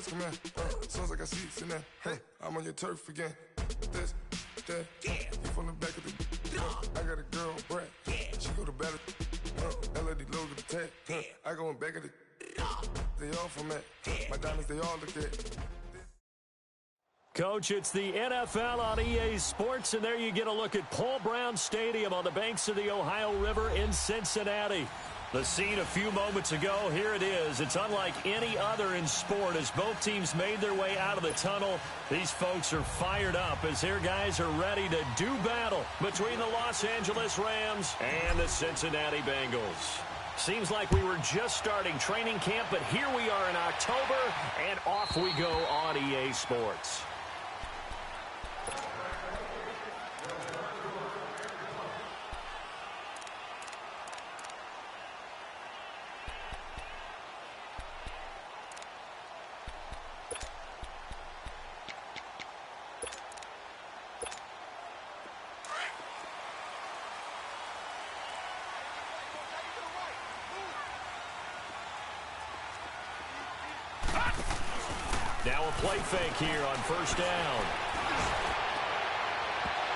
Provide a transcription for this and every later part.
birds come in. As soon as I got seats in there, I'm on your turf again. This, that, you from the back of the. I got a girl, Brad. She go to battle. LAD logo the tag. I go in back of the. They all from that. My diamonds, they all look at. Coach, it's the NFL on EA Sports, and there you get a look at Paul Brown Stadium on the banks of the Ohio River in Cincinnati. The scene a few moments ago, here it is. It's unlike any other in sport as both teams made their way out of the tunnel. These folks are fired up as their guys are ready to do battle between the Los Angeles Rams and the Cincinnati Bengals. Seems like we were just starting training camp, but here we are in October, and off we go on EA Sports. Now a play fake here on first down.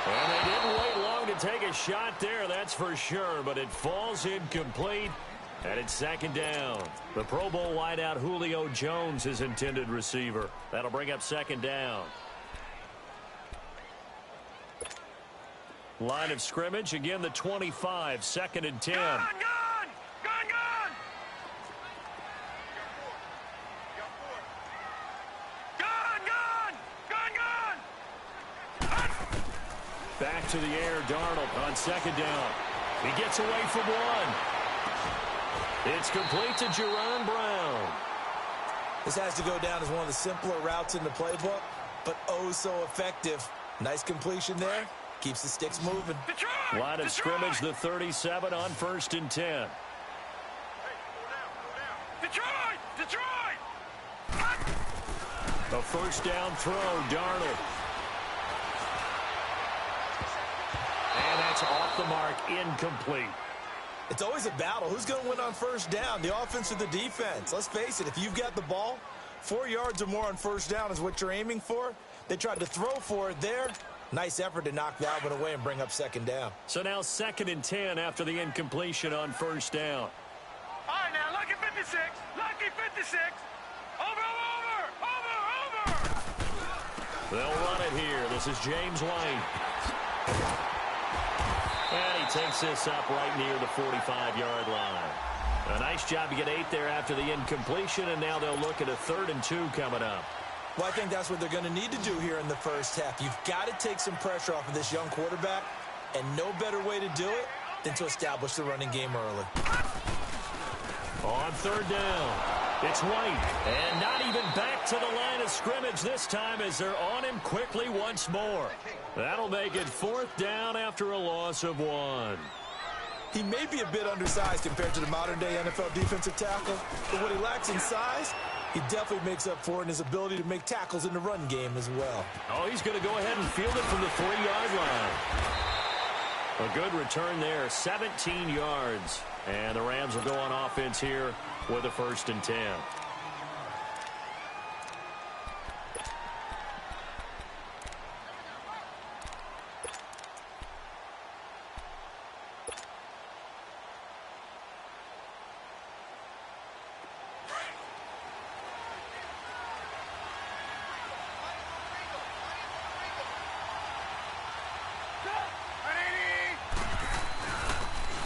Well, they didn't wait long to take a shot there, that's for sure, but it falls incomplete, and it's second down. The Pro Bowl wideout Julio Jones is intended receiver. That'll bring up second down. Line of scrimmage, again the 25, 2nd and 10. Gun! Back to the air, Darnold on second down. He gets away from one. It's complete to Jerron Brown. This has to go down as one of the simpler routes in the playbook, but oh so effective. Nice completion there. Keeps the sticks moving. Detroit! Line of scrimmage, the 37 on 1st and 10. Detroit! A first down throw, Darnold. And that's off the mark, incomplete. It's always a battle. Who's going to win on first down, the offense or the defense? Let's face it, if you've got the ball, 4 yards or more on first down is what you're aiming for. They tried to throw for it there. Nice effort to knock that one away and bring up second down. So now 2nd and 10 after the incompletion on first down. All right, now, lucky 56. Lucky 56. Over. They'll run it here. This is James White. And he takes this up right near the 45-yard line. A nice job to get 8 there after the incompletion, and now they'll look at a 3rd and 2 coming up. Well, I think that's what they're going to need to do here in the first half. You've got to take some pressure off of this young quarterback, and no better way to do it than to establish the running game early. On 3rd down, it's White, and not even back to the line of scrimmage this time as they're on him quickly once more. That'll make it 4th down after a loss of 1. He may be a bit undersized compared to the modern-day NFL defensive tackle, but what he lacks in size, he definitely makes up for it in his ability to make tackles in the run game as well. Oh, he's going to go ahead and field it from the 3-yard line. A good return there, 17 yards. And the Rams will go on offense here with a 1st and 10.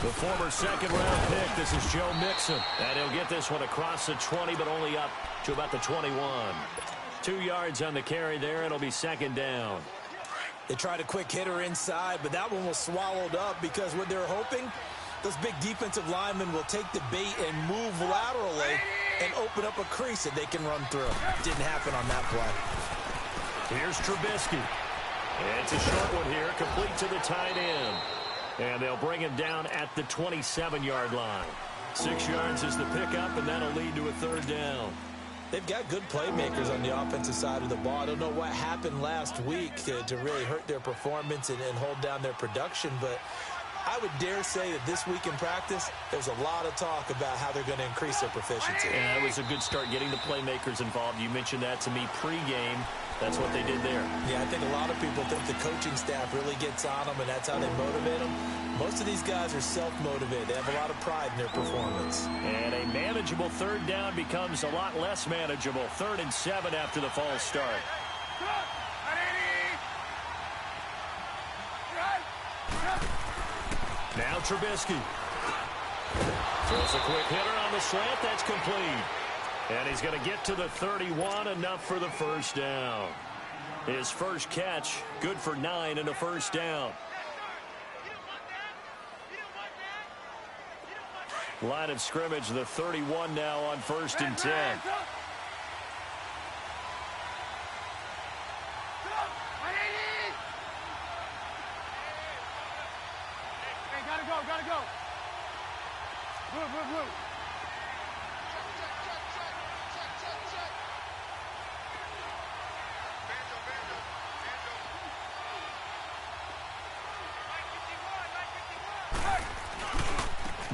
The former second-round pick, this is Joe Mixon. And he'll get this one across the 20, but only up to about the 21. 2 yards on the carry there. It'll be second down. They tried a quick hitter inside, but that one was swallowed up because what they're hoping, those big defensive linemen will take the bait and move laterally and open up a crease that they can run through. Didn't happen on that play. Here's Trubisky. It's a short one here, complete to the tight end. And they'll bring him down at the 27-yard line. 6 yards is the pickup, and that'll lead to a 3rd down. They've got good playmakers on the offensive side of the ball. I don't know what happened last week to really hurt their performance and hold down their production, but I would dare say that this week in practice, there's a lot of talk about how they're going to increase their proficiency. Yeah, that was a good start getting the playmakers involved. You mentioned that to me pregame. That's what they did there. Yeah, I think a lot of people think the coaching staff really gets on them, and that's how they motivate them. Most of these guys are self-motivated. They have a lot of pride in their performance. And a manageable third down becomes a lot less manageable. 3rd and 7 after the false start. Now Trubisky. Throws a quick hitter on the slant. That's complete. And he's going to get to the 31, enough for the first down. His first catch, good for 9 and a first down. Line of scrimmage, the 31 now on 1st and 10. Gotta go. Move.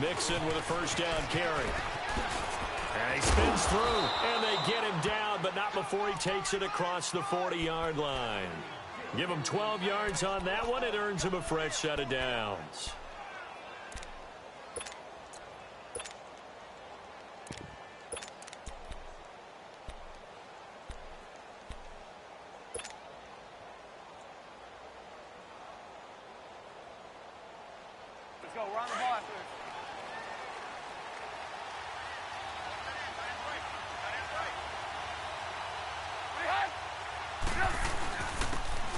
Mixon with a first down carry. And he spins through, and they get him down, but not before he takes it across the 40-yard line. Give him 12 yards on that one. It earns him a fresh set of downs. Let's go. We're on the ball.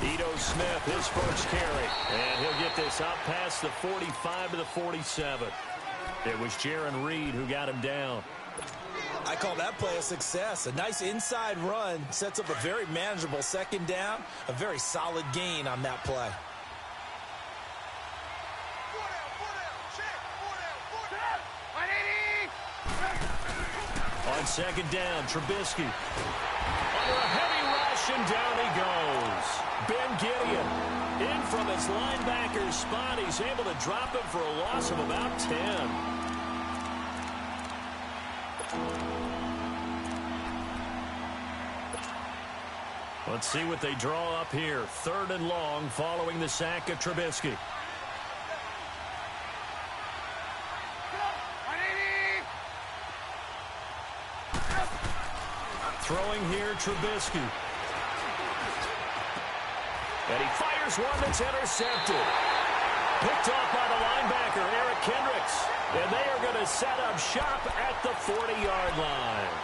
Ito Smith, his first carry. And he'll get this out past the 45 to the 47. It was Jaron Reed who got him down. I call that play a success. A nice inside run sets up a very manageable second down. A very solid gain on that play. On second down, Trubisky. Under a heavy rush, and down he goes. Ben Gideon in from his linebacker spot. He's able to drop him for a loss of about 10. Let's see what they draw up here. 3rd and long following the sack of Trubisky. Throwing here, Trubisky. And he fires one that's intercepted. Picked off by the linebacker, Eric Kendricks. And they are going to set up shop at the 40-yard line.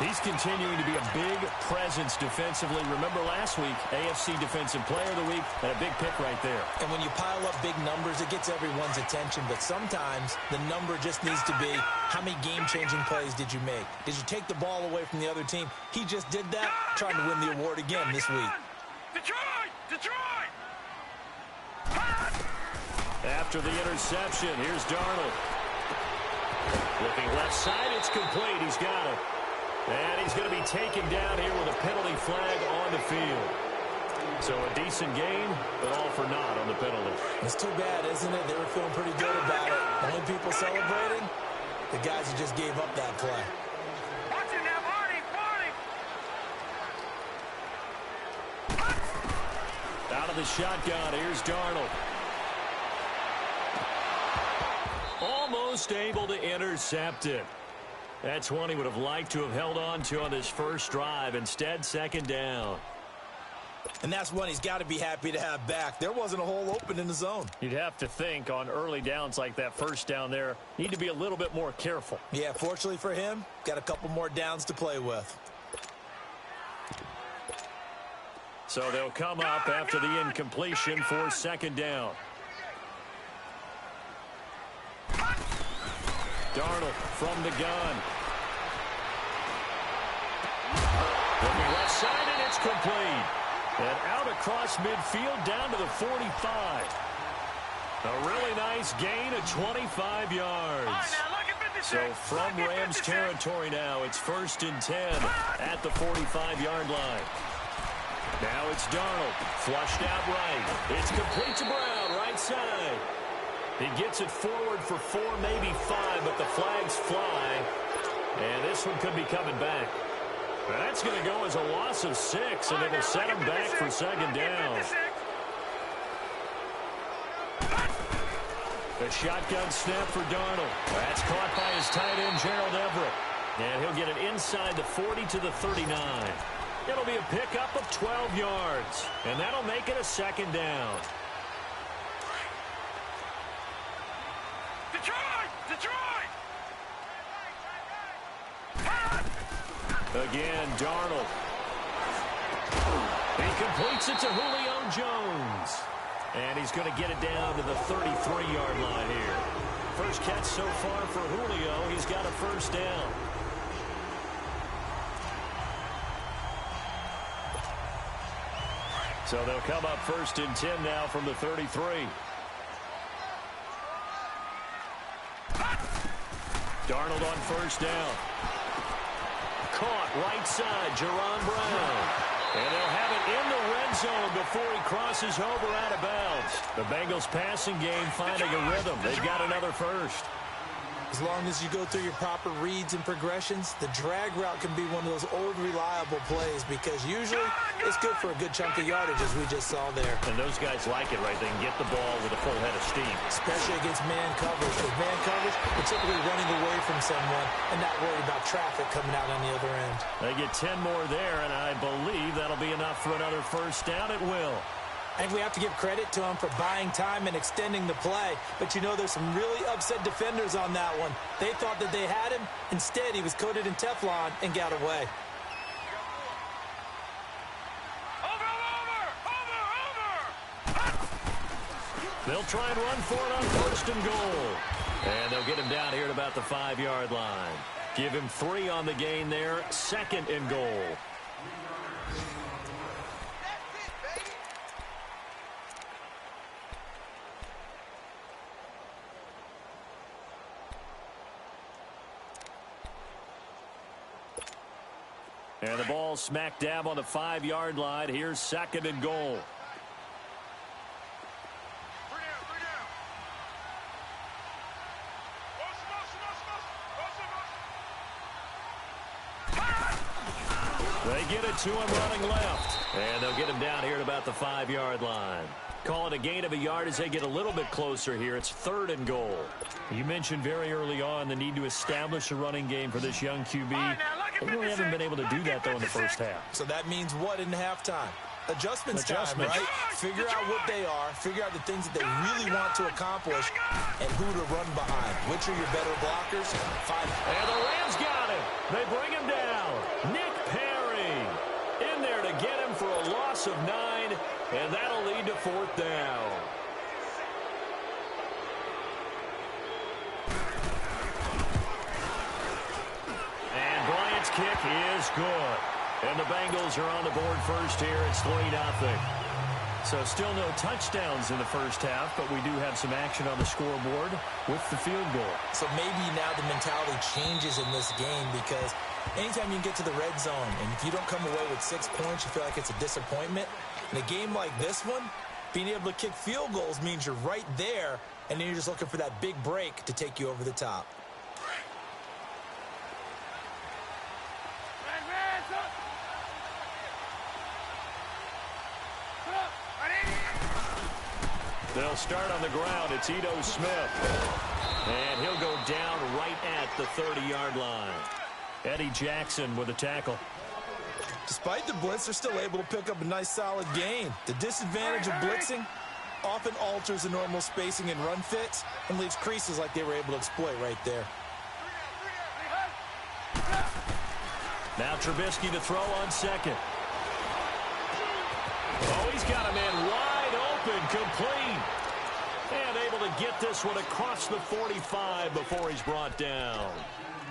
He's continuing to be a big presence defensively. Remember last week, AFC Defensive Player of the Week, and a big pick right there. And when you pile up big numbers, it gets everyone's attention. But sometimes the number just needs to be, how many game-changing plays did you make? Did you take the ball away from the other team? He just did that, trying to win the award again this week. Detroit! After the interception, here's Darnold. Looking left side, it's complete. He's got it. And he's going to be taken down here with a penalty flag on the field. So a decent gain, but all for naught on the penalty. It's too bad, isn't it? They were feeling pretty good about it. Only people celebrating, the guys who just gave up that play. Watch it now, Marty! Out of the shotgun, here's Darnold. Almost able to intercept it. That's one he would have liked to have held on to on his first drive. Instead, second down. And that's one he's got to be happy to have back. There wasn't a hole open in the zone. You'd have to think on early downs like that first down there, need to be a little bit more careful. Yeah, fortunately for him, got a couple more downs to play with. So they'll come up after the incompletion for second down. Darnold from the gun. Looking left side, and it's complete. And out across midfield down to the 45. A really nice gain of 25 yards. So from Rams territory now, it's 1st and 10 at the 45-yard line. Now it's Darnold, flushed out right. It's complete to Brown, right side. He gets it forward for 4, maybe 5, but the flags fly. And this one could be coming back. That's going to go as a loss of 6, and it'll set him back for second down. The shotgun snap for Darnold. That's caught by his tight end, Gerald Everett. And he'll get it inside the 40 to the 39. It'll be a pickup of 12 yards, and that'll make it a second down. Detroit! Again, Darnold. He completes it to Julio Jones. And he's going to get it down to the 33-yard line here. First catch so far for Julio. He's got a first down. So they'll come up first and 10 now from the 33. Darnold on first down. Caught right side, Jerron Brown. And they'll have it in the red zone before he crosses over out of bounds. The Bengals passing game finding a rhythm. They've got another first. As long as you go through your proper reads and progressions, the drag route can be one of those old reliable plays because usually it's good for a good chunk of yardage, as we just saw there. And those guys like it, right? They can get the ball with a full head of steam. Especially against man coverage. With man coverage, they're typically running away from someone and not worried about traffic coming out on the other end. They get 10 more there, and I believe that'll be enough for another first down. It will. And we have to give credit to him for buying time and extending the play. But you know, there's some really upset defenders on that one. They thought that they had him. Instead, he was coated in Teflon and got away. They'll try and run for it on first and goal. And they'll get him down here at about the 5-yard line. Give him 3 on the gain there. Second and goal. And the ball smack dab on the 5-yard line. Here's second and goal. They get it to him running left. And they'll get him down here at about the 5-yard line. Call it a gain of a yard as they get a little bit closer here. It's third and goal. You mentioned very early on the need to establish a running game for this young QB. They really haven't been able to do that, though, in the first half. So that means what in halftime? Adjustments time, right? Figure out what they are, figure out the things that they really want to accomplish, and who to run behind. Which are your better blockers? Find them. And the Rams got him. They bring him down. Nick Perry in there to get him for a loss of 9, and that'll lead to fourth down. And Bryant's kick is good. And the Bengals are on the board first here. It's 3-0. So still no touchdowns in the first half, but we do have some action on the scoreboard with the field goal. So maybe now the mentality changes in this game because anytime you can get to the red zone, and if you don't come away with 6 points, you feel like it's a disappointment. In a game like this one, being able to kick field goals means you're right there, and then you're just looking for that big break to take you over the top. They'll start on the ground. It's Ito Smith. And he'll go down right at the 30-yard line. Eddie Jackson with a tackle. Despite the blitz, they're still able to pick up a nice solid gain. The disadvantage of blitzing often alters the normal spacing and run fits and leaves creases like they were able to exploit right there. Now Trubisky to throw on second. Oh, he's got a man wide open, complete. And able to get this one across the 45 before he's brought down.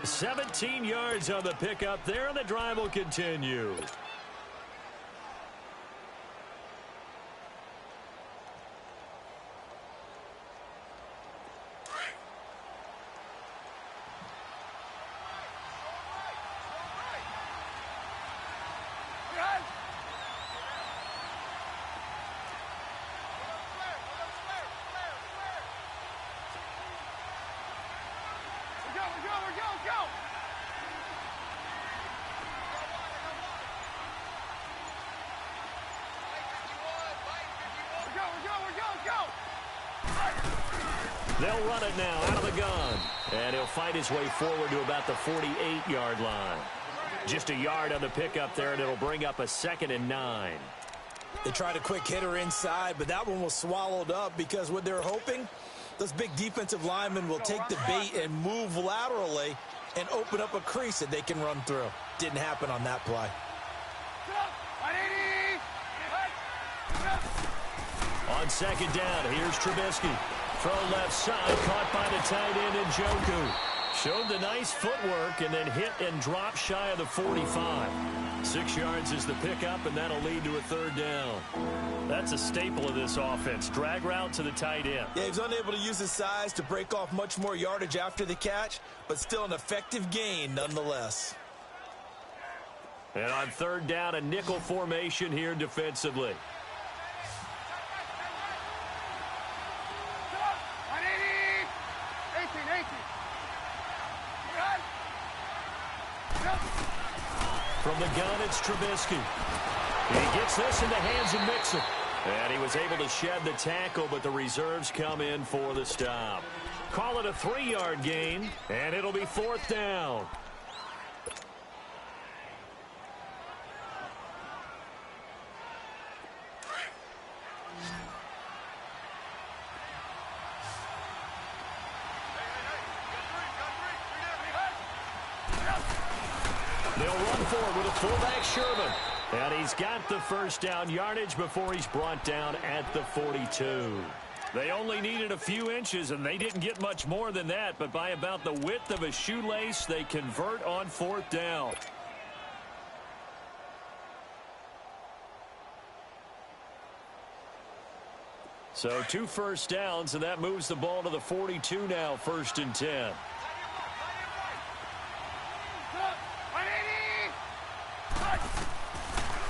17 yards on the pickup there, and the drive will continue. They'll run it now out of the gun. And he'll fight his way forward to about the 48-yard line. Just a yard on the pickup there, and it'll bring up a 2nd and 9. They tried a quick hitter inside, but that one was swallowed up because what they're hoping, those big defensive linemen will take the bait and move laterally and open up a crease that they can run through. Didn't happen on that play. On 2nd down, here's Trubisky. Throw left side, caught by the tight end Njoku. Showed the nice footwork and then hit and dropped shy of the 45. 6 yards is the pickup, and that'll lead to a 3rd down. That's a staple of this offense. Drag route to the tight end. Yeah, he's unable to use his size to break off much more yardage after the catch, but still an effective gain nonetheless. And on 3rd down, a nickel formation here defensively. From the gun, it's Trubisky. He gets this in the hands of Mixon. And he was able to shed the tackle, but the reserves come in for the stop. Call it a 3-yard gain, and it'll be 4th down. They'll run forward with a fullback, Sherman. And he's got the 1st down yardage before he's brought down at the 42. They only needed a few inches, and they didn't get much more than that. But by about the width of a shoelace, they convert on 4th down. So 2 first downs, and that moves the ball to the 42 now, 1st and 10.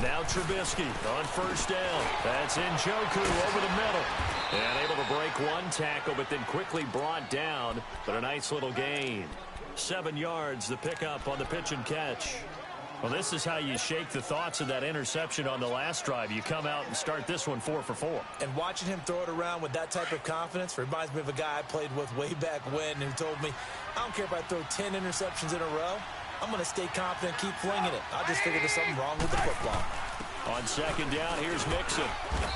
Now Trubisky on 1st down. That's Njoku over the middle. And able to break 1 tackle, but then quickly brought down. But a nice little gain. 7 yards, the pickup on the pitch and catch. Well, this is how you shake the thoughts of that interception on the last drive. You come out and start this one 4 for 4. And watching him throw it around with that type of confidence reminds me of a guy I played with way back when who told me, I don't care if I throw 10 interceptions in a row. I'm going to stay confident, keep flinging it. I just figured there's something wrong with the football. On 2nd down, here's Mixon.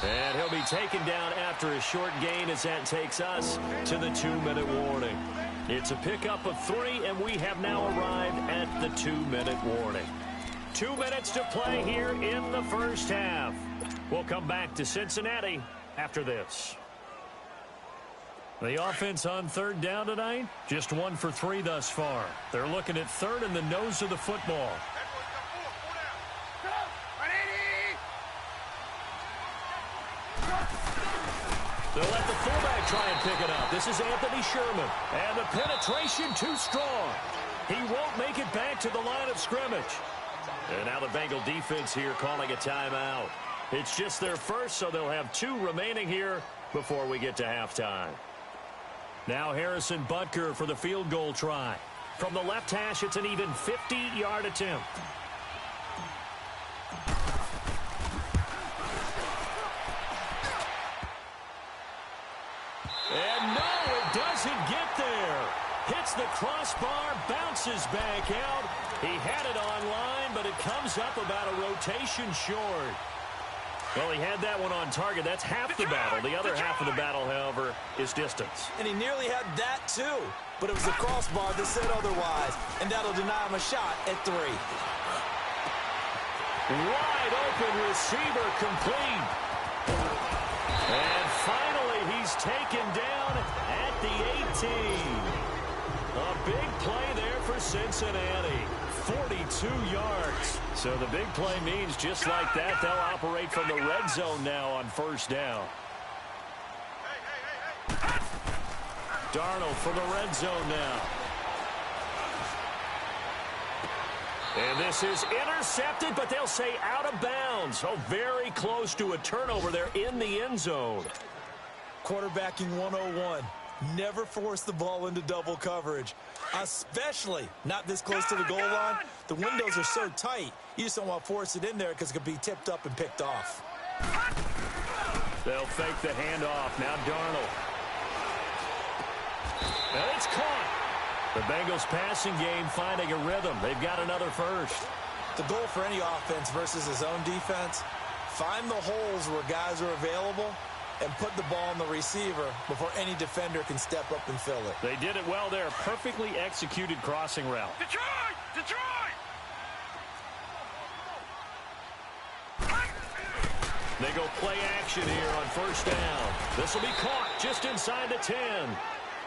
And he'll be taken down after a short gain as that takes us to the 2-minute warning. It's a pickup of 3, and we have now arrived at the 2-minute warning. 2 minutes to play here in the 1st half. We'll come back to Cincinnati after this. The offense on 3rd down tonight, just 1 for 3 thus far. They're looking at 3rd and the nose of the football. They'll let the fullback try and pick it up. This is Anthony Sherman. And the penetration too strong. He won't make it back to the line of scrimmage. And now the Bengal defense here calling a timeout. It's just their first, so they'll have 2 remaining here before we get to halftime. Now Harrison Butker for the field goal try. From the left hash, it's an even 50-yard attempt. And no, it doesn't get there. Hits the crossbar, bounces back out. He had it online, but it comes up about a rotation short. Well, he had that one on target. That's half the battle. The other half of the battle, however, is distance. And he nearly had that, too. But it was the crossbar that said otherwise. And that'll deny him a shot at 3. Wide open receiver complete. And finally, he's taken down at the 18. A big play there for Cincinnati. 42 yards. So the big play means just like that, they'll operate from the red zone now on 1st down. Darnold from the red zone now. And this is intercepted, but they'll say out of bounds. Oh, very close to a turnover there in the end zone. Quarterbacking 101. Never force the ball into double coverage, especially not this close to the goal line. The windows are so tight, you just don't want to force it in there because it could be tipped up and picked off. They'll fake the handoff. Now Darnold. And it's caught. The Bengals passing game finding a rhythm. They've got another first. The goal for any offense versus his own defense, find the holes where guys are available and put the ball on the receiver before any defender can step up and fill it. They did it well there. Perfectly executed crossing route. Detroit! Detroit! They go play action here on first down. This will be caught just inside the 10.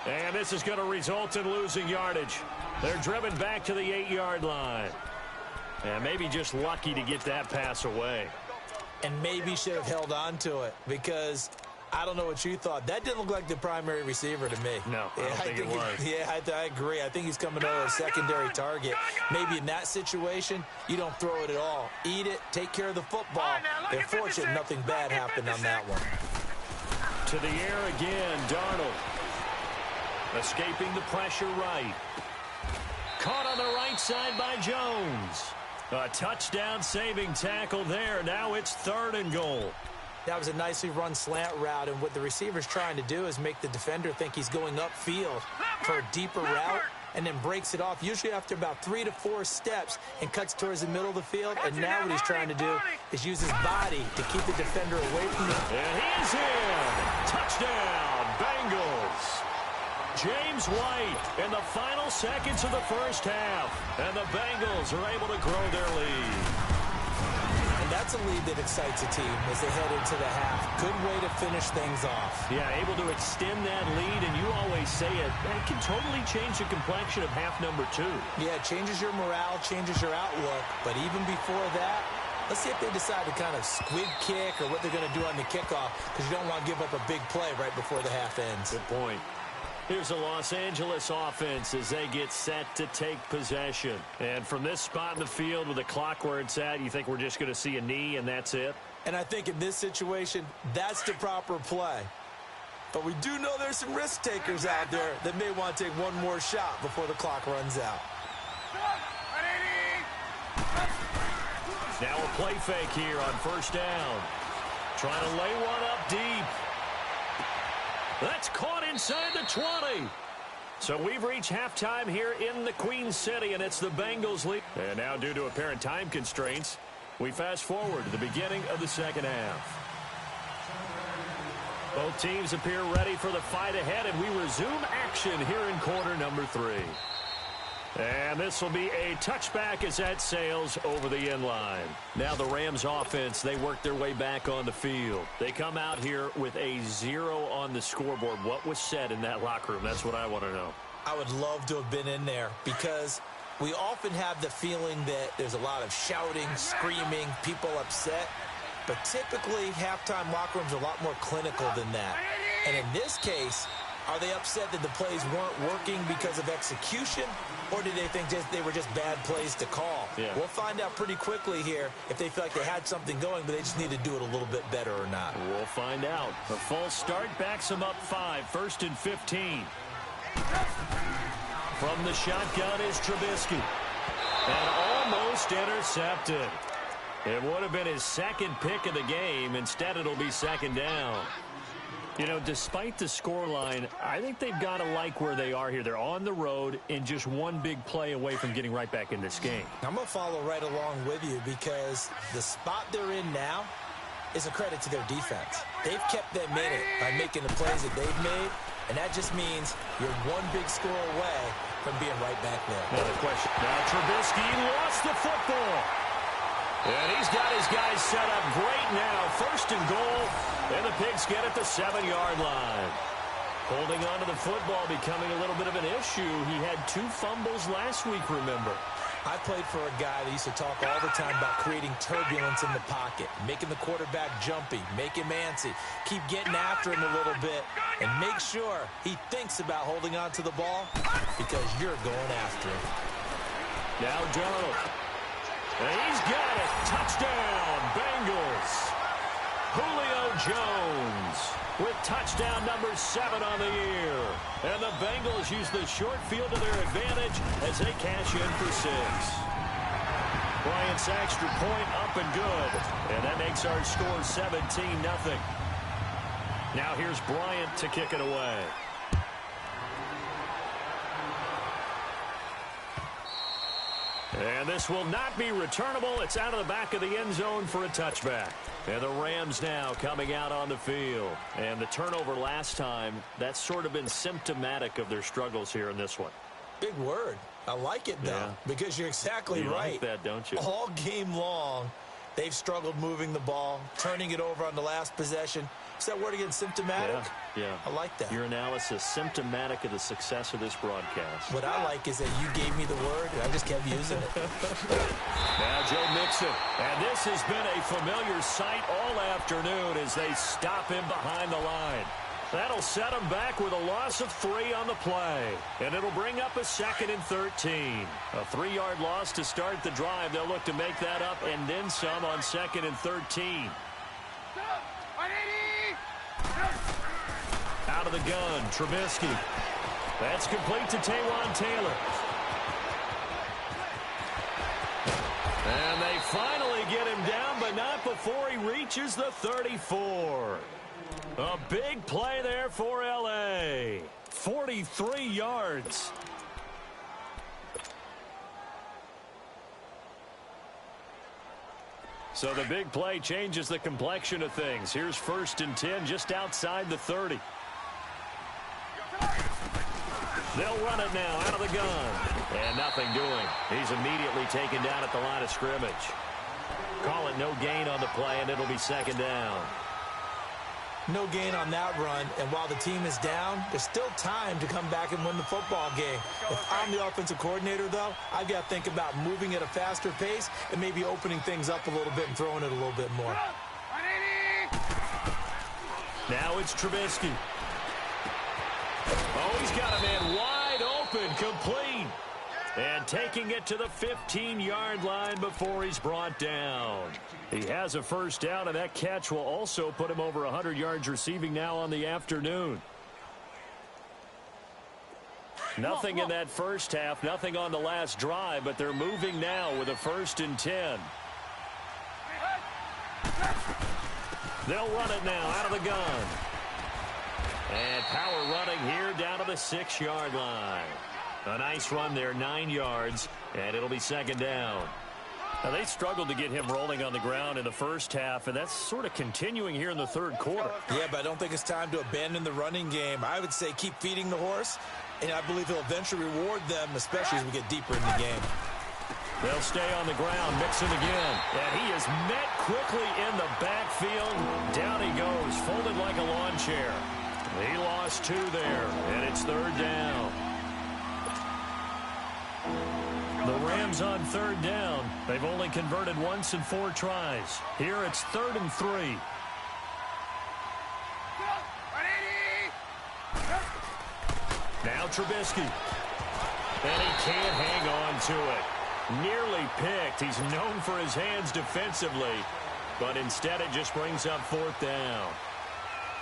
And this is going to result in losing yardage. They're driven back to the 8-yard line. And maybe just lucky to get that pass away. And maybe should have held on to it because I don't know what you thought. That didn't look like the primary receiver to me. No, I don't think it was. Yeah, I agree. I think he's coming over a secondary target. Maybe in that situation, you don't throw it at all. Eat it, take care of the football. They're fortunate nothing bad happened on that one. To the air again, Darnold. Escaping the pressure right. Caught on the right side by Jones. A touchdown-saving tackle there. Now it's 3rd and goal. That was a nicely run slant route, and what the receiver's trying to do is make the defender think he's going upfield for a deeper route and then breaks it off, usually after about 3 to 4 steps, and cuts towards the middle of the field. And now what he's trying to do is use his body to keep the defender away from him. And he's in. Touchdown, Bengals. James White in the final seconds of the first half. And the Bengals are able to grow their lead. And that's a lead that excites a team as they head into the half. Good way to finish things off. Yeah, able to extend that lead, and you always say it can totally change the complexion of half number 2. Yeah, it changes your morale, changes your outlook. But even before that, let's see if they decide to kind of squib kick or what they're going to do on the kickoff, because you don't want to give up a big play right before the half ends. Good point. Here's the Los Angeles offense as they get set to take possession. And from this spot in the field with the clock where it's at, you think we're just going to see a knee and that's it? And I think in this situation, that's the proper play. But we do know there's some risk takers out there that may want to take one more shot before the clock runs out. Now a play fake here on first down. Trying to lay one up deep. That's caught inside the 20. So we've reached halftime here in the Queen City, and it's the Bengals lead. And now, due to apparent time constraints, we fast forward to the beginning of the second half. Both teams appear ready for the fight ahead, and we resume action here in quarter number 3. And this will be a touchback as that sails over the end line. Now the Rams offense, they work their way back on the field. They come out here with a 0 on the scoreboard. What was said in that locker room? That's what I want to know. I would love to have been in there because we often have the feeling that there's a lot of shouting, screaming, people upset. But typically, halftime locker rooms are a lot more clinical than that. And in this case, are they upset that the plays weren't working because of execution, or did they think they were just bad plays to call? Yeah. We'll find out pretty quickly here if they feel like they had something going, but they just need to do it a little bit better or not. We'll find out. The false start backs them up 5, 1st and 15. From the shotgun is Trubisky. And almost intercepted. It would have been his second pick of the game. Instead, it'll be second down. You know, despite the scoreline, I think they've got to like where they are here. They're on the road and just one big play away from getting right back in this game. I'm going to follow right along with you because the spot they're in now is a credit to their defense. They've kept them in it by making the plays that they've made, and that just means you're one big score away from being right back there. Another question. Now Trubisky lost the football. And he's got his guys set up great now. 1st and goal. And the Pigs get at the 7-yard line. Holding on to the football becoming a little bit of an issue. He had 2 fumbles last week, remember. I played for a guy that used to talk all the time about creating turbulence in the pocket, making the quarterback jumpy, make him antsy, keep getting after him a little bit, and make sure he thinks about holding on to the ball because you're going after him. Now Darnold. And he's got it. Touchdown, Bengals. Julio Jones with touchdown number 7 on the year. And the Bengals use the short field to their advantage as they cash in for 6. Bryant's extra point up and good. And that makes our score 17-0. Now here's Bryant to kick it away. And this will not be returnable. It's out of the back of the end zone for a touchback. And the Rams now coming out on the field. And the turnover last time, that's sort of been symptomatic of their struggles here in this one. Big word. I like it, though, because you're exactly right. You like that, don't you? All game long, they've struggled moving the ball, turning it over on the last possession. Is that word again, symptomatic? Yeah. I like that. Your analysis, symptomatic of the success of this broadcast. What I like is that you gave me the word, and I just kept using it. Now Joe Mixon. And this has been a familiar sight all afternoon as they stop him behind the line. That'll set him back with a loss of 3 on the play. And it'll bring up a 2nd and 13. A 3-yard loss to start the drive. They'll look to make that up and then some on 2nd and 13. Out of the gun, Trubisky. That's complete to Taywan Taylor. And they finally get him down, but not before he reaches the 34. A big play there for L.A. 43 yards. So the big play changes the complexion of things. Here's 1st and 10 just outside the 30. They'll run it now out of the gun. And nothing doing. He's immediately taken down at the line of scrimmage. Call it no gain on the play, and it'll be 2nd down. No gain on that run, and while the team is down, there's still time to come back and win the football game. If I'm the offensive coordinator, though, I've got to think about moving at a faster pace and maybe opening things up a little bit and throwing it a little bit more. Now it's Trubisky. Oh, he's got a man wide open, complete. And taking it to the 15-yard line before he's brought down. He has a 1st down, and that catch will also put him over 100 yards receiving now on the afternoon. Nothing in that first half, nothing on the last drive, but they're moving now with a 1st and 10. They'll run it now out of the gun. And power running here down to the 6-yard line. A nice run there, 9 yards, and it'll be 2nd down. Now, they struggled to get him rolling on the ground in the first half, and that's sort of continuing here in the 3rd quarter. Yeah, but I don't think it's time to abandon the running game. I would say keep feeding the horse, and I believe he'll eventually reward them, especially as we get deeper in the game. They'll stay on the ground, Mixon again. And he is met quickly in the backfield. Down he goes, folded like a lawn chair. He lost 2 there, and it's 3rd down. The Rams on 3rd down. They've only converted once in 4 tries. Here it's 3rd and 3. Now Trubisky. And he can't hang on to it. Nearly picked. He's known for his hands defensively. But instead it just brings up 4th down.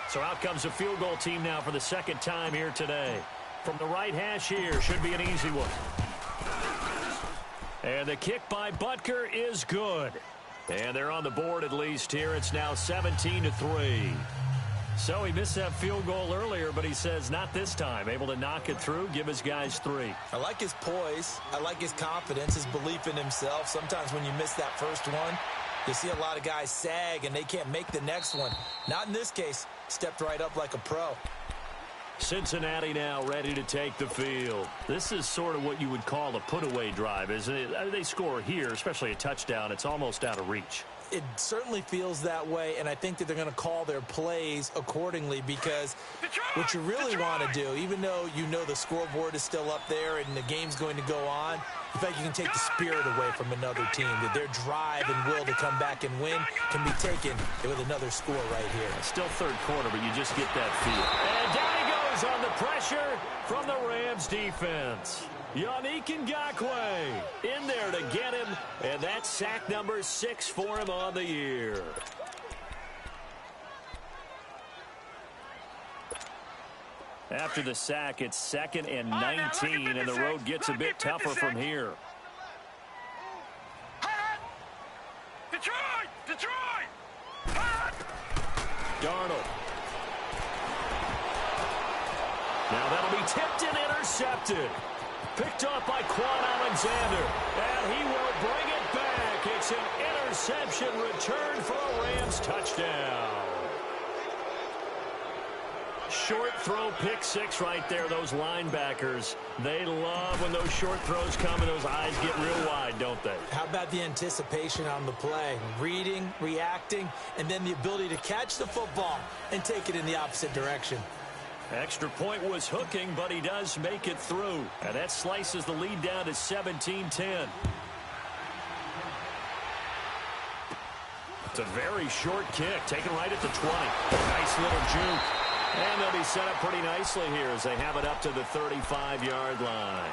So out comes a field goal team now for the 2nd time here today. From the right hash here, should be an easy one. And the kick by Butker is good. And they're on the board at least here. It's now 17-3. So he missed that field goal earlier, but he says not this time. Able to knock it through, give his guys 3. I like his poise. I like his confidence, his belief in himself. Sometimes when you miss that first one, you see a lot of guys sag and they can't make the next one. Not in this case. Stepped right up like a pro. Cincinnati now ready to take the field. This is sort of what you would call a put-away drive, isn't it? They score here, especially a touchdown. It's almost out of reach. It certainly feels that way, and I think that they're going to call their plays accordingly because what you really want to do, even though you know the scoreboard is still up there and the game's going to go on, in fact, you can take the spirit away from another team, that their drive and will to come back and win can be taken with another score right here. It's still 3rd quarter, but you just get that feel. And down he goes on the pressure from the Rams defense. Yannick Ngakoue in there to get him, and that's sack number 6 for him on the year. After the sack, it's 2nd and 19, and the road gets a bit tougher from here. Detroit! Darnold. Now that'll be tipped and intercepted. Picked off by Quan Alexander. And he will bring it back. It's an interception return for a Rams touchdown. Short throw pick six right there. Those linebackers, they love when those short throws come and those eyes get real wide, don't they? How about the anticipation on the play? Reading, reacting, and then the ability to catch the football and take it in the opposite direction. Extra point was hooking, but he does make it through. And that slices the lead down to 17-10. It's a very short kick, taken right at the 20. Nice little juke. And they'll be set up pretty nicely here as they have it up to the 35-yard line.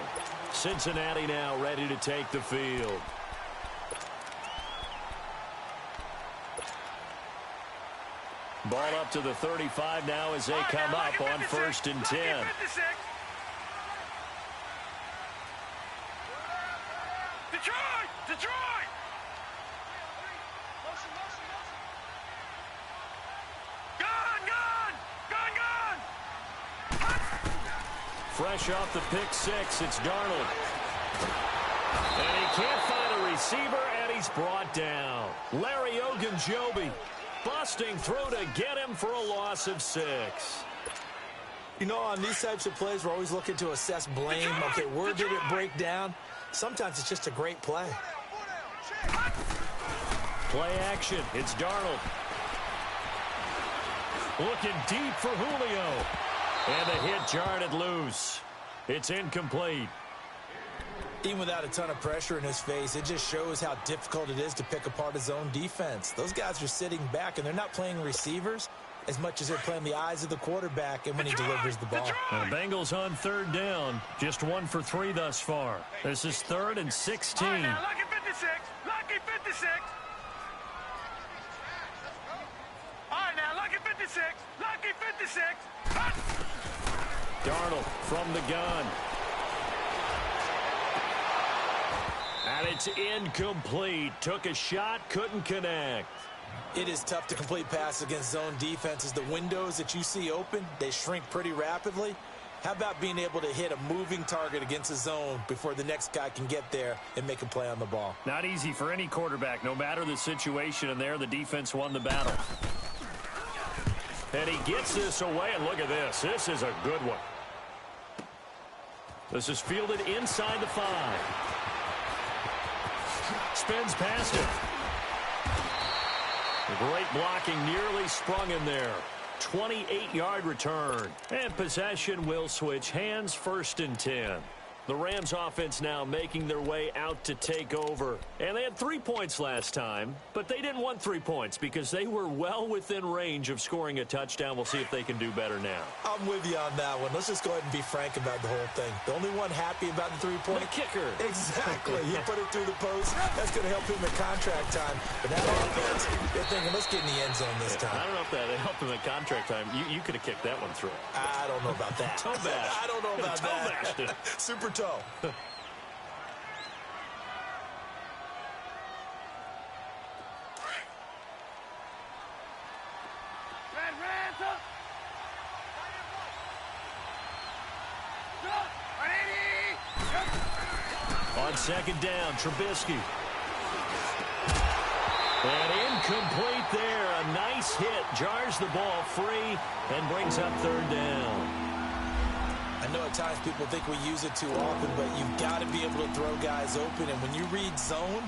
Cincinnati now ready to take the field. Ball up to the 35 now as they come up on 1st and 10. Detroit! Detroit! Fresh off the pick six, it's Darnold. And he can't find a receiver, and he's brought down. Larry Ogunjobi busting through to get him for a loss of 6. You know, on these types of plays, we're always looking to assess blame. Okay, where did it break down? Sometimes it's just a great play. Play action, it's Darnold. Looking deep for Julio. And the hit jarred it loose. It's incomplete. Even without a ton of pressure in his face, it just shows how difficult it is to pick apart his own defense. Those guys are sitting back, and they're not playing receivers as much as they're playing the eyes of the quarterback and when he delivers the ball. The Bengals on 3rd down. Just 1 for 3 thus far. This is 3rd and 16. All right, now, lucky 56. Lucky 56. All right, now, lucky 56. Lucky 56. Darnold from the gun. And it's incomplete. Took a shot, couldn't connect. It is tough to complete passes against zone defenses. The windows that you see open, they shrink pretty rapidly. How about being able to hit a moving target against a zone before the next guy can get there and make a play on the ball? Not easy for any quarterback, no matter the situation, and there the defense won the battle. And he gets this away, and look at this. This is a good one. This is fielded inside the 5. Spins past it. Great blocking, nearly sprung in there. 28-yard return. And possession will switch hands, 1st and 10. The Rams offense now making their way out to take over. And they had 3 points last time, but they didn't want 3 points because they were well within range of scoring a touchdown. We'll see if they can do better now. I'm with you on that one. Let's just go ahead and be frank about the whole thing. The only one happy about the 3-point. The kicker. Exactly. He put it through the post. That's going to help him at contract time. But that offense, they're thinking, let's get in the end zone this time. I don't know if that helped him at contract time. You could have kicked that one through. I don't know about that. Toe bash. I don't know about that. Super toe. On 2nd down, Trubisky. And incomplete there. A nice hit. Jars the ball free and brings up 3rd down. I know at times people think we use it too often, but you've got to be able to throw guys open. And when you read zone,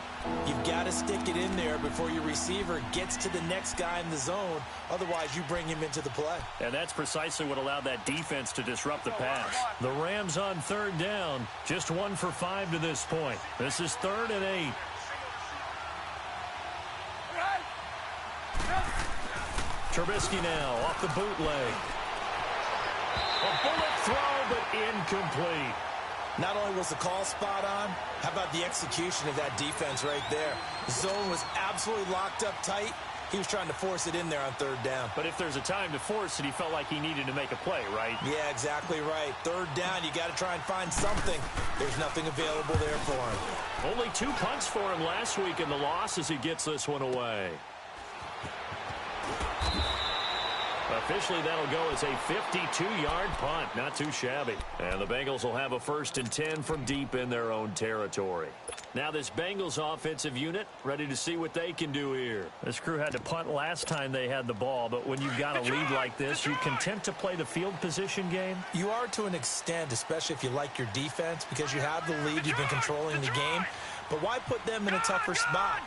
you've got to stick it in there before your receiver gets to the next guy in the zone. Otherwise, you bring him into the play. And that's precisely what allowed that defense to disrupt the pass. The Rams on 3rd down. Just 1 for 5 to this point. This is 3rd and 8. Trubisky now off the bootleg. A bullet throw, but incomplete. Not only was the call spot on, how about the execution of that defense right there? The zone was absolutely locked up tight. He was trying to force it in there on 3rd down. But if there's a time to force it, he felt like he needed to make a play, right? Yeah, exactly right. 3rd down, you got to try and find something. There's nothing available there for him. Only 2 punts for him last week in the loss as he gets this one away. Officially, that'll go as a 52-yard punt. Not too shabby. And the Bengals will have a 1st and 10 from deep in their own territory. Now this Bengals offensive unit ready to see what they can do here. This crew had to punt last time they had the ball, but when you've got a lead like this, you content to play the field position game? You are to an extent, especially if you like your defense, because you have the lead, you've been controlling the game. But why put them in a tougher spot?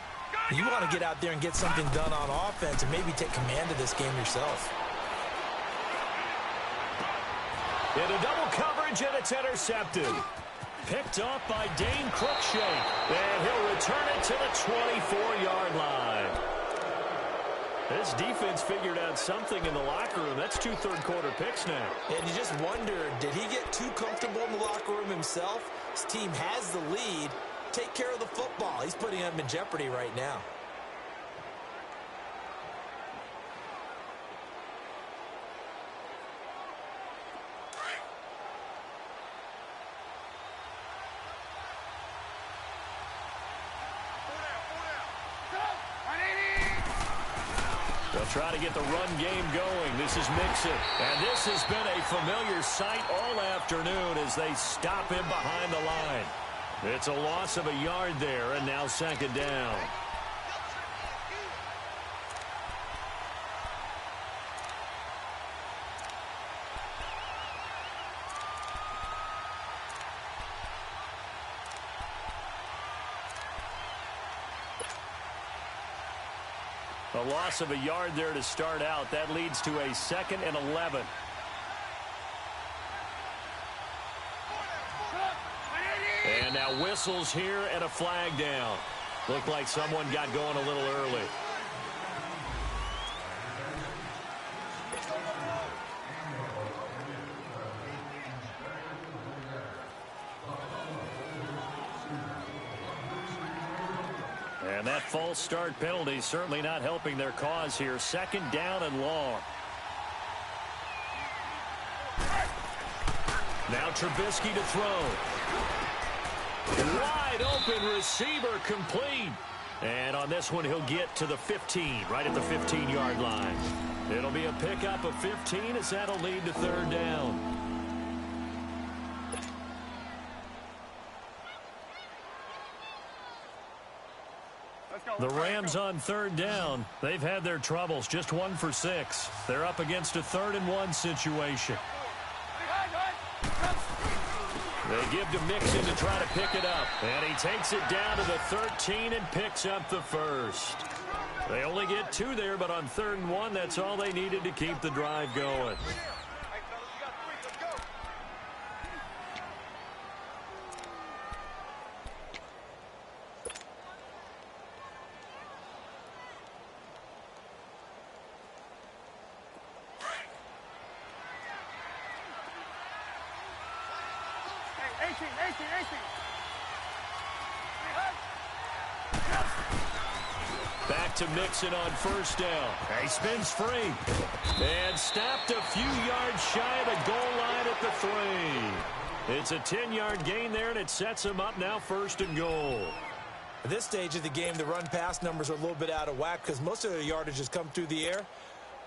You want to get out there and get something done on offense and maybe take command of this game yourself. Into double coverage, and it's intercepted. Picked off by Dane Cruikshank, and he'll return it to the 24-yard line. This defense figured out something in the locker room. That's 2 third-quarter picks now. And you just wonder, did he get too comfortable in the locker room himself? His team has the lead. Take care of the football. He's putting them in jeopardy right now. They'll try to get the run game going. This is Mixon. And this has been a familiar sight all afternoon as they stop him behind the line. It's a loss of a yard there, and now 2nd down. A loss of a yard there to start out. That leads to a 2nd and 11. And now whistles here and a flag down. Looked like someone got going a little early. And that false start penalty certainly not helping their cause here. 2nd down and long. Now Trubisky to throw. Wide open receiver complete. And on this one, he'll get to the 15, right at the 15-yard line. It'll be a pickup of 15 as that'll lead to 3rd down. The Rams on 3rd down. They've had their troubles, just 1 for 6. They're up against a 3rd and 1 situation. They give to Mixon to try to pick it up. And he takes it down to the 13 and picks up the 1st. They only get 2 there, but on 3rd and 1, that's all they needed to keep the drive going. Back to Mixon on 1st down. He spins free. And stopped a few yards shy of the goal line at the 3. It's a 10-yard gain there, and it sets him up now 1st and goal. At this stage of the game, the run-pass numbers are a little bit out of whack because most of their yardage has come through the air.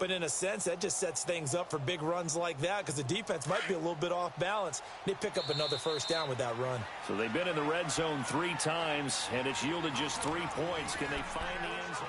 But in a sense, that just sets things up for big runs like that because the defense might be a little bit off balance. They pick up another 1st down with that run. So they've been in the red zone 3 times, and it's yielded just 3 points. Can they find the end zone?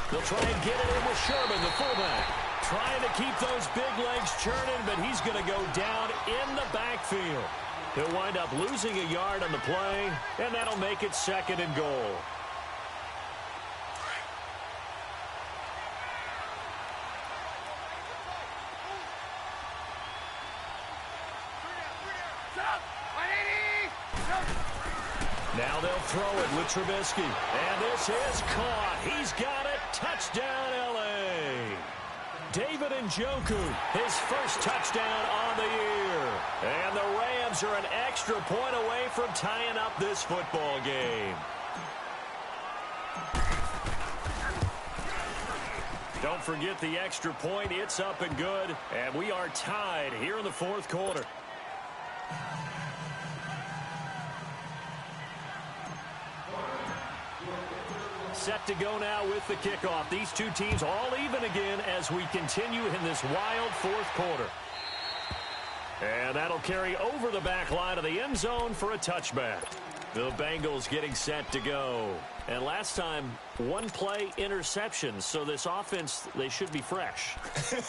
They'll try and get it in with Sherman, the fullback. Trying to keep those big legs churning, but he's going to go down in the backfield. He'll wind up losing a yard on the play, and that'll make it 2nd and goal. Now they'll throw it with Trubisky. And this is caught. He's got it. Touchdown, L.A. David Njoku, his 1st touchdown on the year. And the Rams are an extra point away from tying up this football game. Don't forget the extra point. It's up and good. And we are tied here in the fourth quarter. Set to go now with the kickoff. These two teams all even again as we continue in this wild fourth quarter. And that'll carry over the back line of the end zone for a touchback. The Bengals getting set to go. And last time, one play interception. So this offense, they should be fresh.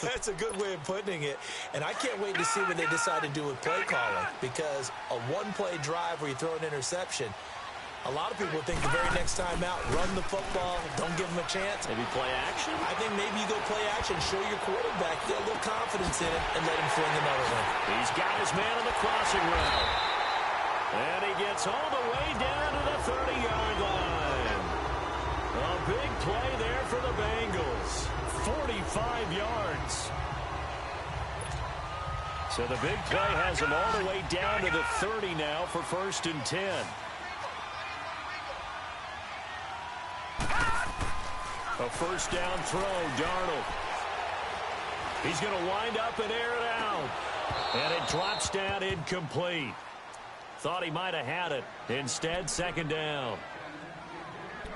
That's a good way of putting it. And I can't wait to see what they decide to do with play calling. Because a one-play drive where you throw an interception, a lot of people think the very next time out, run the football, don't give them a chance. Maybe play action? I think maybe you go play action, show your quarterback, get a little confidence in it, and let him fling another one. He's got his man on the crossing route. And he gets all the way down to the 30-yard line. A big play there for the Bengals. 45 yards. So the big play has him all the way down to the 30 now for 1st and 10. A first down throw, Darnold. He's going to wind up and air it out. And it drops down incomplete. Thought he might have had it. Instead, 2nd down.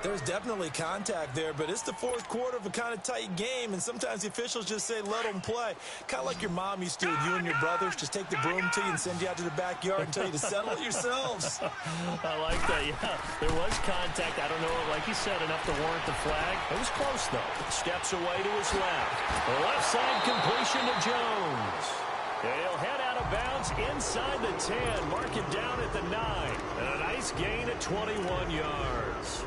There's definitely contact there, but it's the fourth quarter of a kind of tight game, and sometimes the officials just say, let them play. Kind of like your mom used to with you and your brothers. Just take the broom to you and send you out to the backyard and tell you to settle it yourselves. I like that, yeah. There was contact. I don't know, like you said, enough to warrant the flag. It was close, though. Steps away to his left. The left side completion to Jones. He'll head out of bounds inside the 10. Mark it down at the 9. And a nice gain at 21 yards.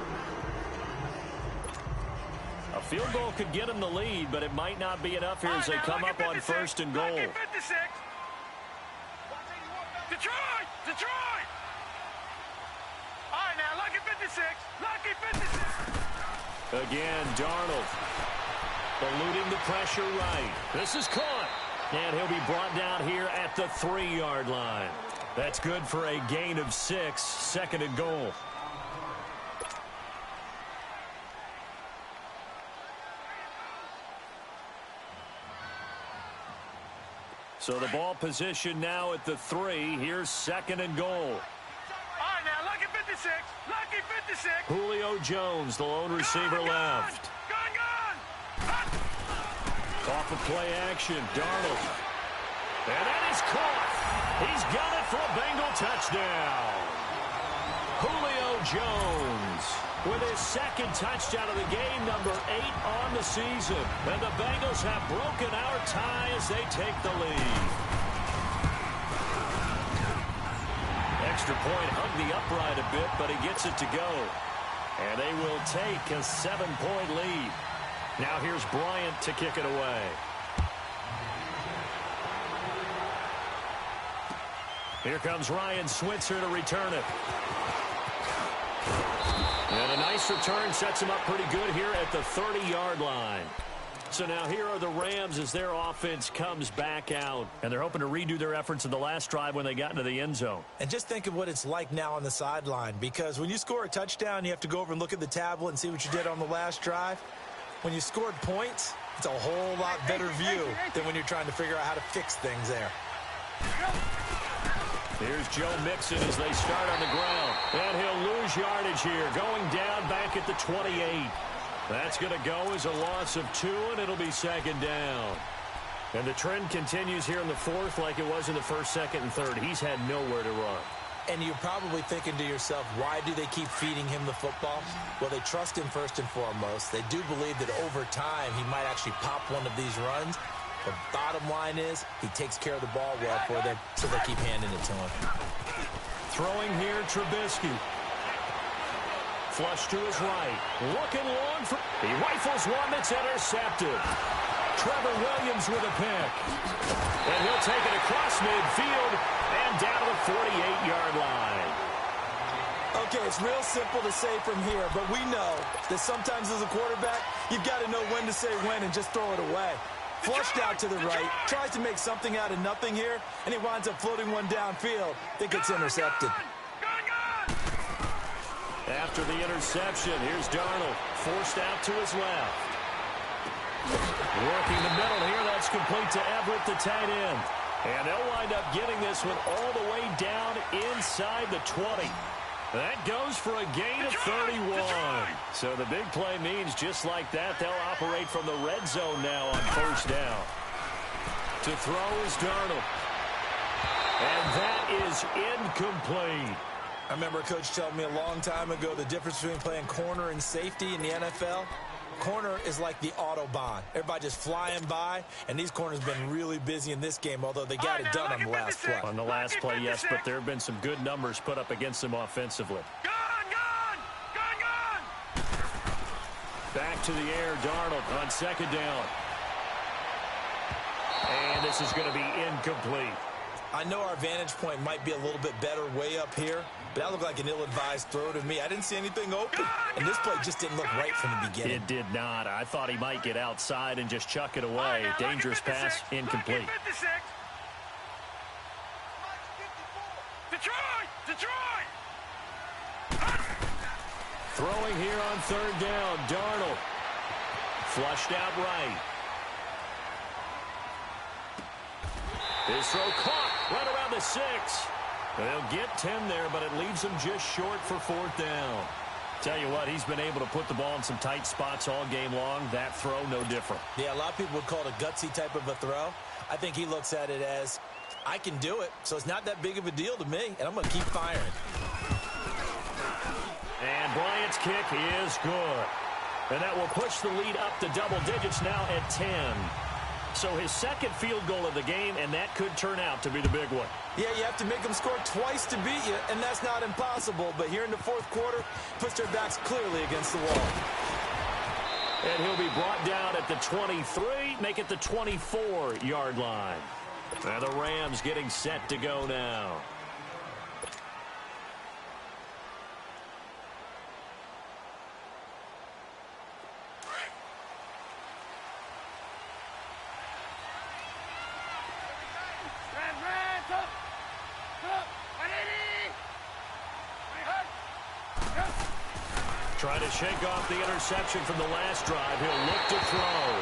A field goal could get him the lead, but it might not be enough here as they come up on 1st and goal. Detroit! Detroit! All right, now, lucky 56. Lucky 56. Again, Darnold. Eluding the pressure right. This is caught. And he'll be brought down here at the 3-yard line. That's good for a gain of 6, 2nd and goal. So the ball position now at the 3. Here's 2nd and goal. All right, now, lucky 56. Lucky 56. Julio Jones, the lone receiver left. Gun! Off of play action, Darnold. And that is caught. He's got it for a Bengal touchdown. Julio Jones with his 2nd touchdown of the game, number 8 on the season. And the Bengals have broken our tie as they take the lead. Extra point hugged the upright a bit, but he gets it to go. And they will take a 7-point lead. Now here's Bryant to kick it away. Here comes Ryan Switzer to return it. And a nice return sets him up pretty good here at the 30-yard line. So now here are the Rams as their offense comes back out. And they're hoping to redo their efforts in the last drive when they got into the end zone. And just think of what it's like now on the sideline, because when you score a touchdown, you have to go over and look at the tablet and see what you did on the last drive. When you scored points, it's a whole lot better view than when you're trying to figure out how to fix things there. Here's Joe Mixon as they start on the ground. And he'll lose yardage here, going down back at the 28. That's going to go as a loss of 2, and it'll be 2nd down. And the trend continues here in the 4th like it was in the 1st, 2nd, and 3rd. He's had nowhere to run. And you're probably thinking to yourself, why do they keep feeding him the football? Well, they trust him first and foremost. They do believe that over time he might actually pop one of these runs. The bottom line is he takes care of the ball well for them, so they keep handing it to him. Throwing here, Trubisky. Flush to his right. Looking long for... He rifles one that's intercepted. Trevor Williams with a pick. And he'll take it across midfield and down to the 48-yard line. Okay, it's real simple to say from here, but we know that sometimes as a quarterback, you've got to know when to say when and just throw it away. Flushed out to the right, tries to make something out of nothing here, and he winds up floating one downfield that gets intercepted. After the interception, here's Darnold, forced out to his left. Working the middle here, that's complete to Everett, the tight end. And they'll wind up getting this one all the way down inside the 20. That goes for a gain of 31. So the big play means just like that, they'll operate from the red zone now on first down. To throw is Darnold. And that is incomplete. I remember a coach telling me a long time ago the difference between playing corner and safety in the NFL. Corner is like the Autobahn. Everybody just flying by, and these corners have been really busy in this game, although they got it done on the last play. On the last play, yes, but there have been some good numbers put up against them offensively. Gone! Back to the air, Darnold on second down. And this is going to be incomplete. I know our vantage point might be a little bit better way up here, but that looked like an ill-advised throw to me. I didn't see anything open, and this play just didn't look right from the beginning. It did not. I thought he might get outside and just chuck it away. Dangerous pass, incomplete. Detroit! Throwing here on third down, Darnold. Flushed out right. His throw caught right around the 6. They'll get 10 there, but it leaves them just short for fourth down. Tell you what, he's been able to put the ball in some tight spots all game long. That throw, no different. Yeah, a lot of people would call it a gutsy type of a throw. I think he looks at it as, I can do it, so it's not that big of a deal to me, and I'm going to keep firing. And Bryant's kick is good. And that will push the lead up to double digits now at 10. So his second field goal of the game, and that could turn out to be the big one. Yeah, you have to make them score twice to beat you, and that's not impossible. But here in the fourth quarter, puts their backs clearly against the wall. And he'll be brought down at the 23, make it the 24-yard line. And the Rams getting set to go now. Trying to shake off the interception from the last drive. He'll look to throw.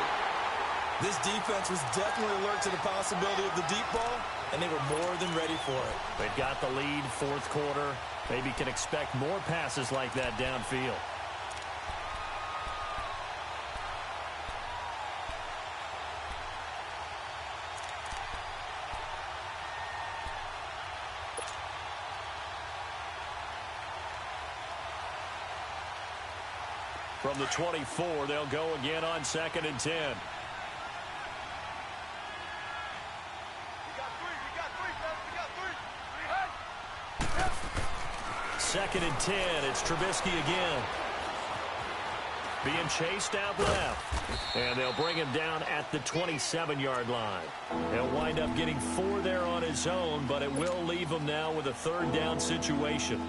This defense was definitely alert to the possibility of the deep ball, and they were more than ready for it. They've got the lead, fourth quarter. Maybe can expect more passes like that downfield. From the 24, they'll go again on 2nd and 10. We got three. 2nd and 10. It's Trubisky again. Being chased out left. And they'll bring him down at the 27-yard line. He'll wind up getting 4 there on his own, but it will leave him now with a third down situation.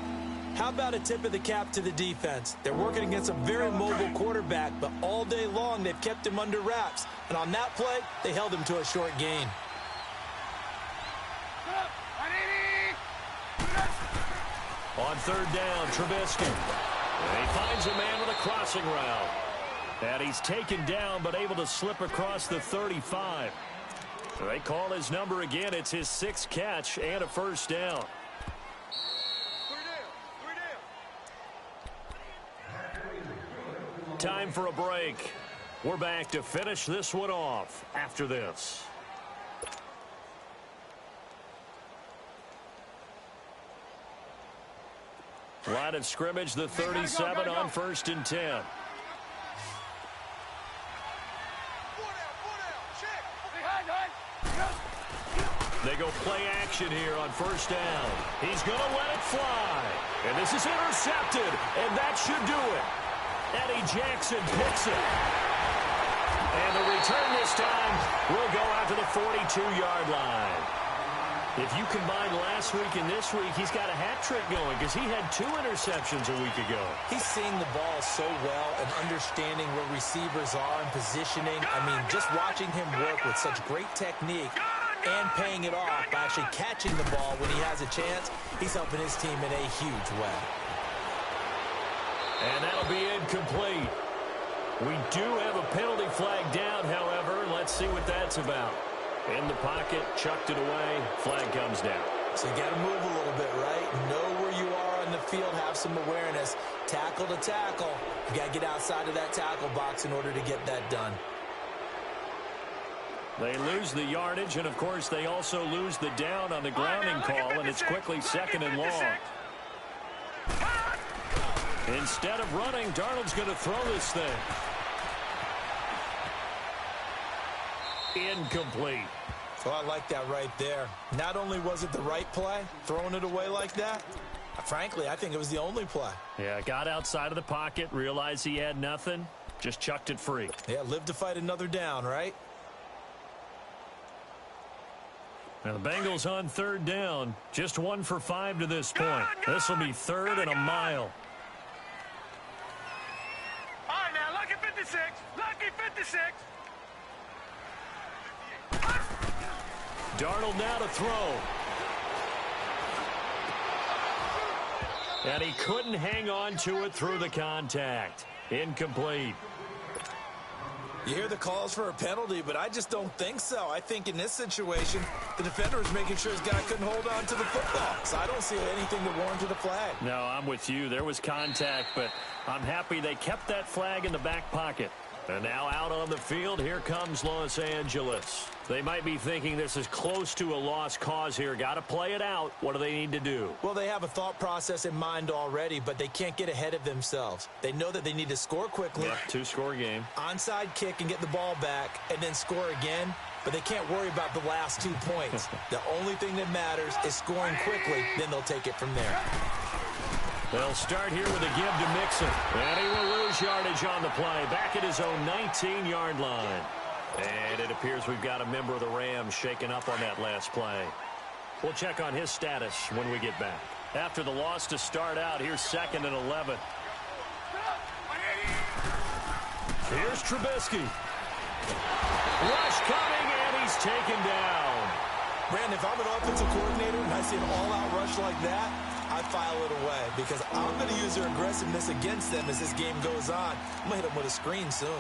How about a tip of the cap to the defense? They're working against a very mobile quarterback, but all day long they've kept him under wraps. And on that play, they held him to a short gain. On third down, Trubisky. And he finds a man with a crossing route. And he's taken down, but able to slip across the 35. They call his number again. It's his 6th catch and a first down. Time for a break. We're back to finish this one off after this. Line of scrimmage, the 37 on 1st and 10. They go play action here on first down. He's going to let it fly. And this is intercepted, and that should do it. Eddie Jackson picks it. And the return this time will go out to the 42-yard line. If you combine last week and this week, he's got a hat trick going because he had 2 interceptions a week ago. He's seeing the ball so well and understanding where receivers are and positioning. I mean, just watching him work with such great technique and paying it off by actually catching the ball when he has a chance, he's helping his team in a huge way. And that'll be incomplete. We do have a penalty flag down, however. Let's see what that's about. In the pocket, chucked it away, flag comes down. So you got to move a little bit, right? Know where you are on the field, have some awareness. Tackle to tackle. You got to get outside of that tackle box in order to get that done. They lose the yardage, and, of course, they also lose the down on the grounding call, and it's quickly second and long. Instead of running, Darnold's going to throw this thing. Incomplete. So I like that right there. Not only was it the right play, throwing it away like that, frankly, I think it was the only play. Yeah, got outside of the pocket, realized he had nothing, just chucked it free. Yeah, live to fight another down, right? Now the Bengals on third down. Just 1 for 5 to this point. This will be third and a mile. All right, now, lucky 56. Lucky 56. Darnold now to throw. And he couldn't hang on to it through the contact. Incomplete. You hear the calls for a penalty, but I just don't think so. I think in this situation, the defender is making sure his guy couldn't hold on to the football. So I don't see anything that warranted a flag. No, I'm with you. There was contact, but I'm happy they kept that flag in the back pocket. And now out on the field, here comes Los Angeles. They might be thinking this is close to a lost cause here. Got to play it out. What do they need to do? Well, they have a thought process in mind already, but they can't get ahead of themselves. They know that they need to score quickly. Yep, 2-score game. Onside kick and get the ball back and then score again, but they can't worry about the last 2 points. The only thing that matters is scoring quickly, then they'll take it from there. They'll start here with a give to Mixon. And he will lose yardage on the play. Back at his own 19-yard line. And it appears we've got a member of the Rams shaken up on that last play. We'll check on his status when we get back. After the loss to start out, here's 2nd and 11. Here's Trubisky. Rush coming, and he's taken down. Brandon, if I'm an offensive coordinator and I see an all-out rush like that, I file it away because I'm going to use their aggressiveness against them as this game goes on. I'm going to hit them with a screen soon.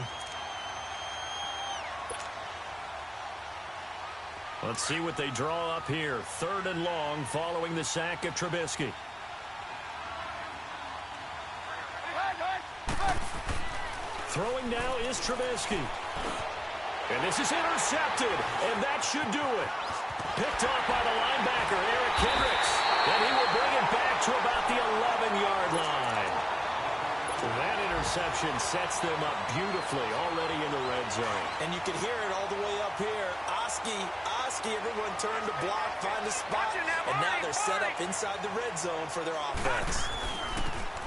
Let's see what they draw up here. 3rd and long following the sack of Trubisky. Throwing now is Trubisky. And this is intercepted, and that should do it. Picked off by the linebacker, Eric Kendricks. And he will bring it back to about the 11-yard line. That interception sets them up beautifully already in the red zone. And you can hear it all the way up here. Oski, everyone turned to block, find a spot, and now they're set up inside the red zone for their offense.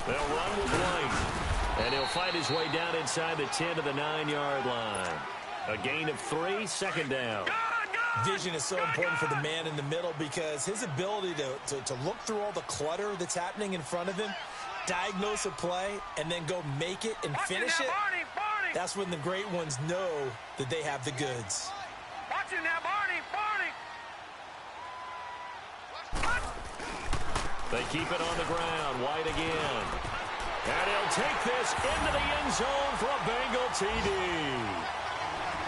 They'll run with White, and he'll fight his way down inside the 10 to the 9-yard line. A gain of 3, 2nd down. Vision is so important for the man in the middle because his ability to look through all the clutter that's happening in front of him, diagnose a play, and then go make it and finish it, that's when the great ones know that they have the goods. Watch it now, Barney. They keep it on the ground. White again. And he'll take this into the end zone for a Bengal TD.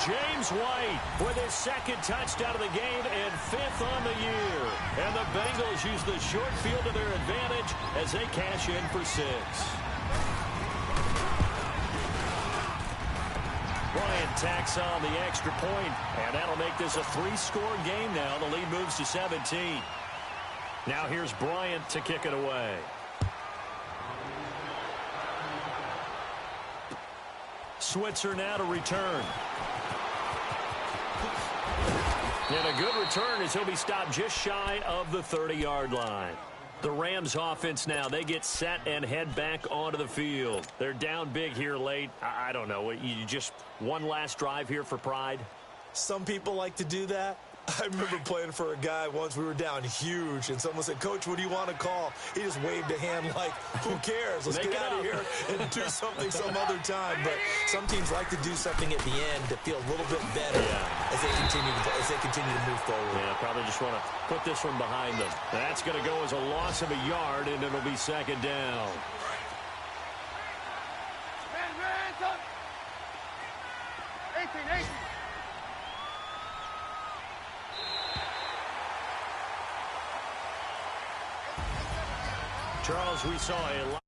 James White with his 2nd touchdown of the game and 5th on the year. And the Bengals use the short field to their advantage as they cash in for 6. Bryant tacks on the extra point, and that'll make this a 3-score game now. The lead moves to 17. Now here's Bryant to kick it away. Switzer now to return. And a good return as he'll be stopped just shy of the 30-yard line. The Rams offense now, they get set and head back onto the field. They're down big here late. I don't know. You just one last drive here for pride? Some people like to do that. I remember playing for a guy once. We were down huge, and someone said, "Coach, what do you want to call?" He just waved a hand like, who cares? Let's get out of here and do something some other time. But some teams like to do something at the end to feel a little bit better as they continue to move forward. Yeah, probably just want to put this one behind them. That's going to go as a loss of a yard, and it'll be 2nd down. Charles, we saw a lot.